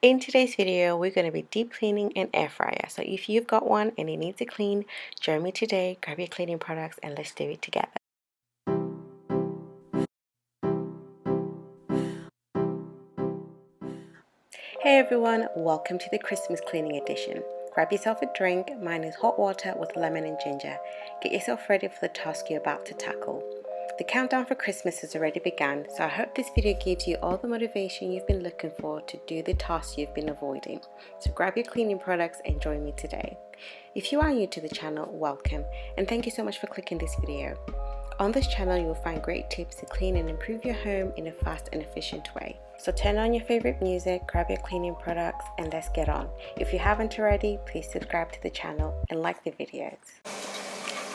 In today's video, we're going to be deep cleaning an air fryer. So if you've got one and it needs to clean, join me today, grab your cleaning products and let's do it together. Hey everyone, welcome to the Christmas cleaning edition. Grab yourself a drink, mine is hot water with lemon and ginger. Get yourself ready for the task you're about to tackle. The countdown for Christmas has already begun, so I hope this video gives you all the motivation you've been looking for to do the tasks you've been avoiding. So grab your cleaning products and join me today. If you are new to the channel, welcome, and thank you so much for clicking this video. On this channel, you'll find great tips to clean and improve your home in a fast and efficient way. So turn on your favorite music, grab your cleaning products, and let's get on. If you haven't already, please subscribe to the channel and like the videos.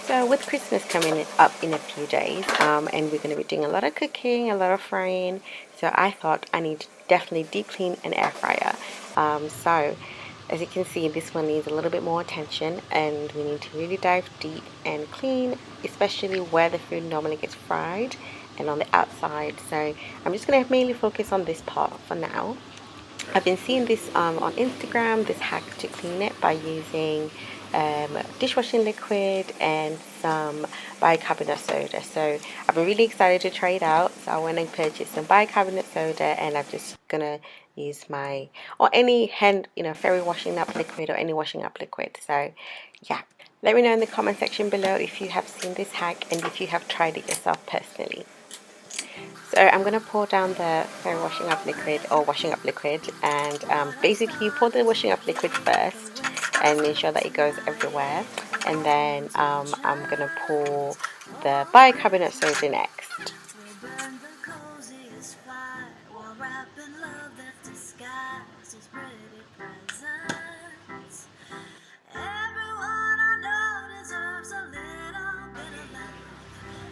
So with Christmas coming up in a few days, and we're going to be doing a lot of cooking, a lot of frying, so I thought I need to definitely deep clean an air fryer. So as you can see, this one needs a little bit more attention, and we need to really dive deep and clean, especially where the food normally gets fried and on the outside. So I'm just going to mainly focus on this part for now. I've been seeing this on Instagram, this hack to clean it by using dishwashing liquid and some bicarbonate soda. So I've been really excited to try it out, so I went and purchased some bicarbonate soda, and I'm just gonna use my any hand fairy washing up liquid or any washing up liquid. So yeah, let me know in the comment section below if you have seen this hack and if you have tried it yourself personally. So I'm going to pour down the fairy washing up liquid or washing up liquid, and basically you pour the washing up liquid first and ensure that it goes everywhere, and then I'm going to pour the bicarbonate soda next.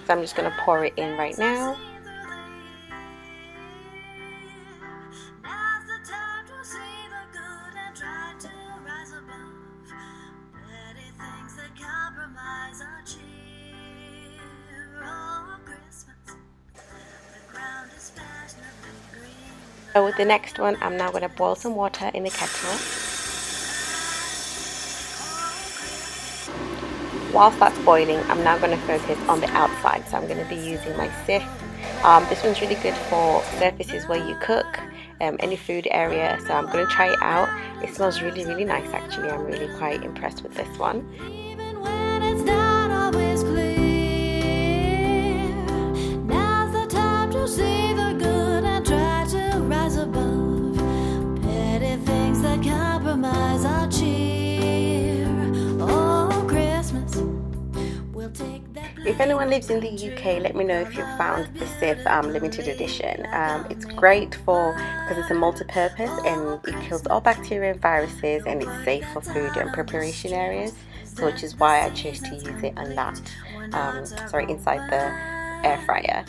So I'm just going to pour it in right now. So with the next one, I'm now going to boil some water in the kettle. Whilst that's boiling, I'm now going to focus on the outside. So I'm going to be using my sieve. This one's really good for surfaces where you cook, any food area. So I'm going to try it out. It smells really, really nice actually. I'm really quite impressed with this one. If anyone lives in the UK, let me know if you've found the sieve limited edition. It's great because it's a multi-purpose and it kills all bacteria and viruses, and it's safe for food and preparation areas, so which is why I chose to use it on that inside the air fryer.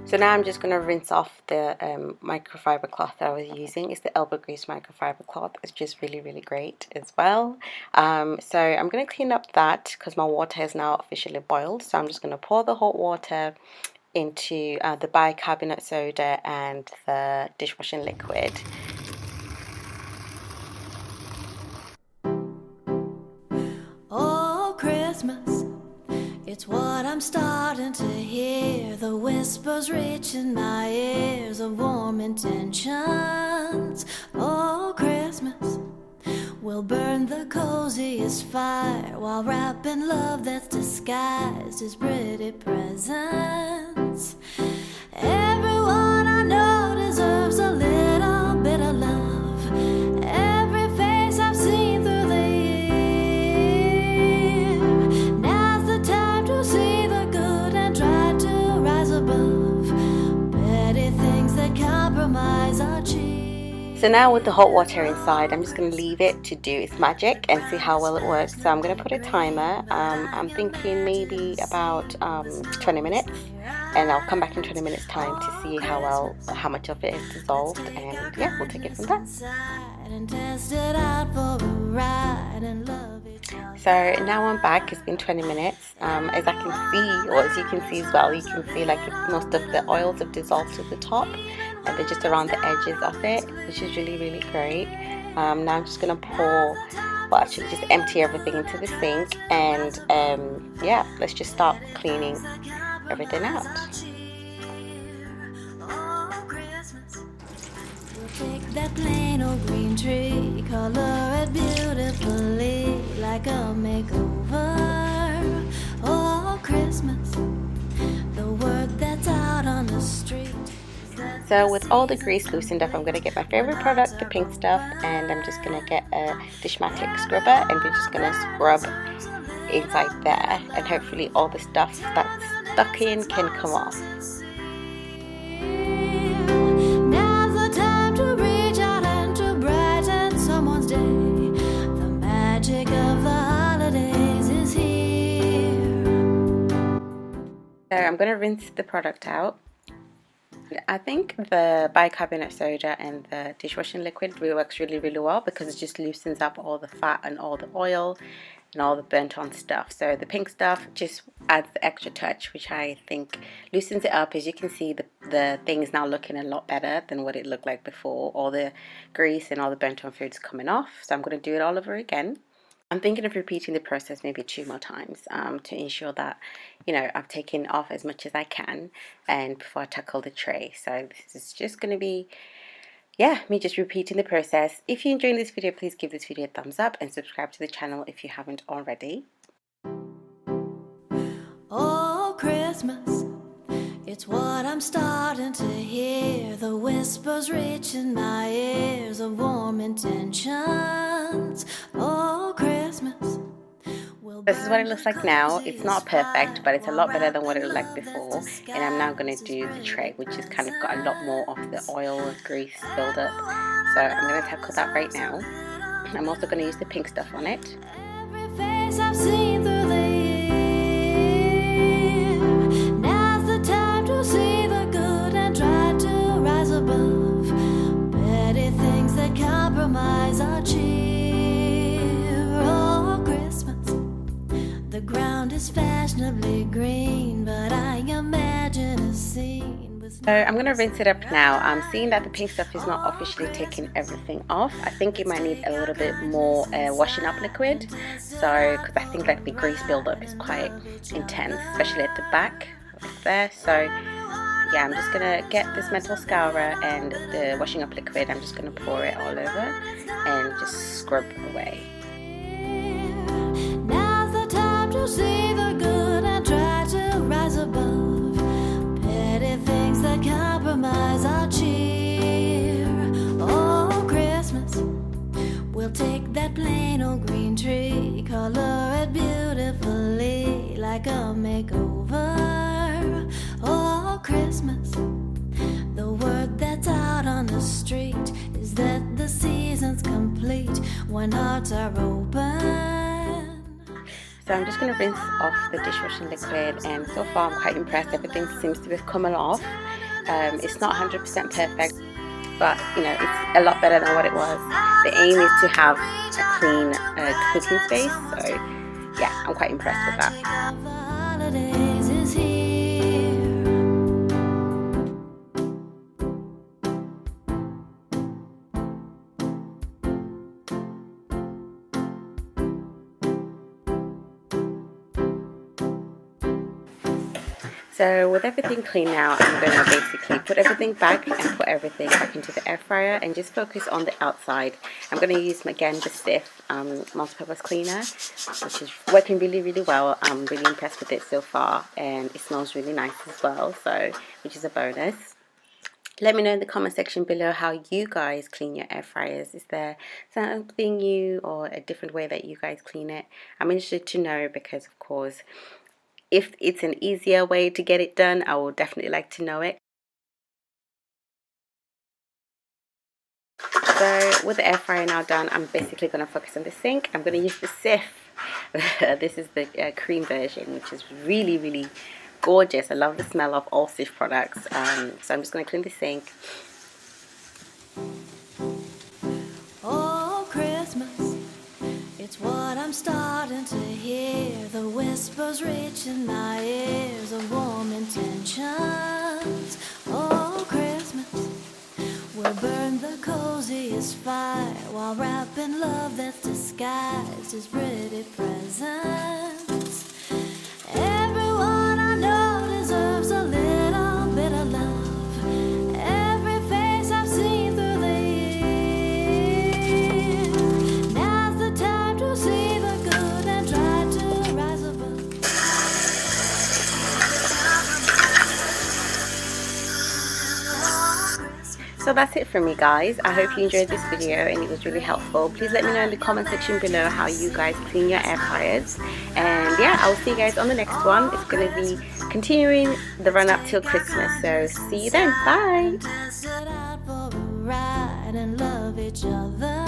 So now I'm just going to rinse off the microfiber cloth that I was using. It's the elbow grease microfiber cloth. It's just really, really great as well. So I'm going to clean up that because my water has now officially boiled. So I'm just going to pour the hot water into the bicarbonate soda and the dishwashing liquid. Oh, Christmas. It's what I'm starting to hear, the whispers reaching my ears of warm intentions. Oh, Christmas, we'll burn the coziest fire while wrapping love that's disguised as pretty presents. Everyone I know deserves a little bit of love. Every face I've seen through the So now with the hot water inside, I'm just going to leave it to do its magic and see how well it works. So I'm going to put a timer. I'm thinking maybe about 20 minutes. and I'll come back in 20 minutes time to see how much of it is dissolved, and yeah, we'll take it from there. So now I'm back. It's been 20 minutes. As I can see, or as you can see as well, you can see like most of the oils have dissolved to the top, and they're just around the edges of it, which is really great. Now I'm just gonna pour, well, actually just empty everything into the sink, and yeah, let's just start cleaning everything out. Take that plain old green tree, color it beautifully like a makeover. Oh, Christmas, the word that's out on the street. So with all the grease loosened up, I'm going to get my favorite product, the pink stuff, and I'm just going to get a Dishmatic scrubber, and we're just going to scrub inside there, and hopefully all the stuff that's stuck in can come off. So I'm going to rinse the product out. I think the bicarbonate soda and the dishwashing liquid works really well because it just loosens up all the fat and all the oil and all the burnt on stuff. So the pink stuff just adds the extra touch, which I think loosens it up. As you can see, the thing is now looking a lot better than what it looked like before. All the grease and all the burnt on food's coming off. So I'm going to do it all over again. I'm thinking of repeating the process maybe 2 more times to ensure that, you know, I've taken off as much as I can and before I tackle the tray. So this is just going to be, yeah, me just repeating the process. If you're enjoying this video, please give this video a thumbs up and subscribe to the channel if you haven't already. Oh, Christmas, it's what I'm starting to hear. The whispers reaching my ears of warm intentions. Oh, Christmas. This is what it looks like now. It's not perfect, but it's a lot better than what it looked like before. And I'm now going to do the tray, which has kind of got a lot more of the oil and grease buildup. So I'm going to tackle that right now. I'm also going to use the pink stuff on it. Every face I've seen through the year. Now's the time to see the good and try to rise above petty things that compromise our cheer. Oh, Christmas. The ground is fashionably green, but I imagine a scene with... So I'm going to rinse it up now. I'm seeing that the pink stuff is not officially taking everything off. I think it might need a little bit more washing up liquid. So, because I think like the grease buildup is quite intense, especially at the back right there. So yeah, I'm just going to get this metal scourer and the washing up liquid. I'm just going to pour it all over and just scrub away. To see the good and try to rise above petty things that compromise our cheer. Oh, Christmas, we'll take that plain old green tree, color it beautifully like a makeover. Oh, Christmas, the word that's out on the street is that the season's complete when hearts are open. So I'm just going to rinse off the dishwashing liquid, and so far I'm quite impressed. Everything seems to have come off. It's not 100% perfect, but you know, it's a lot better than what it was. The aim is to have a clean cooking space, so yeah, I'm quite impressed with that. So with everything clean now, I'm going to basically put everything back and put everything back into the air fryer and just focus on the outside. I'm going to use, again, the stiff multi-purpose cleaner, which is working really well. I'm really impressed with it so far, and it smells really nice as well, so which is a bonus. Let me know in the comment section below how you guys clean your air fryers. Is there something new or a different way that you guys clean it? I'm interested to know because, of course, if it's an easier way to get it done, I would definitely like to know it. So with the air fryer now done, I'm basically going to focus on the sink. I'm going to use the Sif. This is the cream version, which is really gorgeous. I love the smell of all Cif products. So I'm just going to clean the sink. Oh, Christmas, it's what I'm starting to hear. The whispers reaching my ears of warm intentions. Oh, Christmas, we'll burn the coziest fire while wrapping love that's disguised as pretty presents. Everyone I know deserves a little bit of love. Every face I've seen through the years. Now's the time to see the good and try to rise above. So that's it from me, guys. I hope you enjoyed this video and it was really helpful. Please let me know in the comment section below how you guys clean your air fryers. And yeah, I'll see you guys on the next one. It's going to be continuing the run up till Christmas. So see you then. Bye. Tested out for a ride and love each other.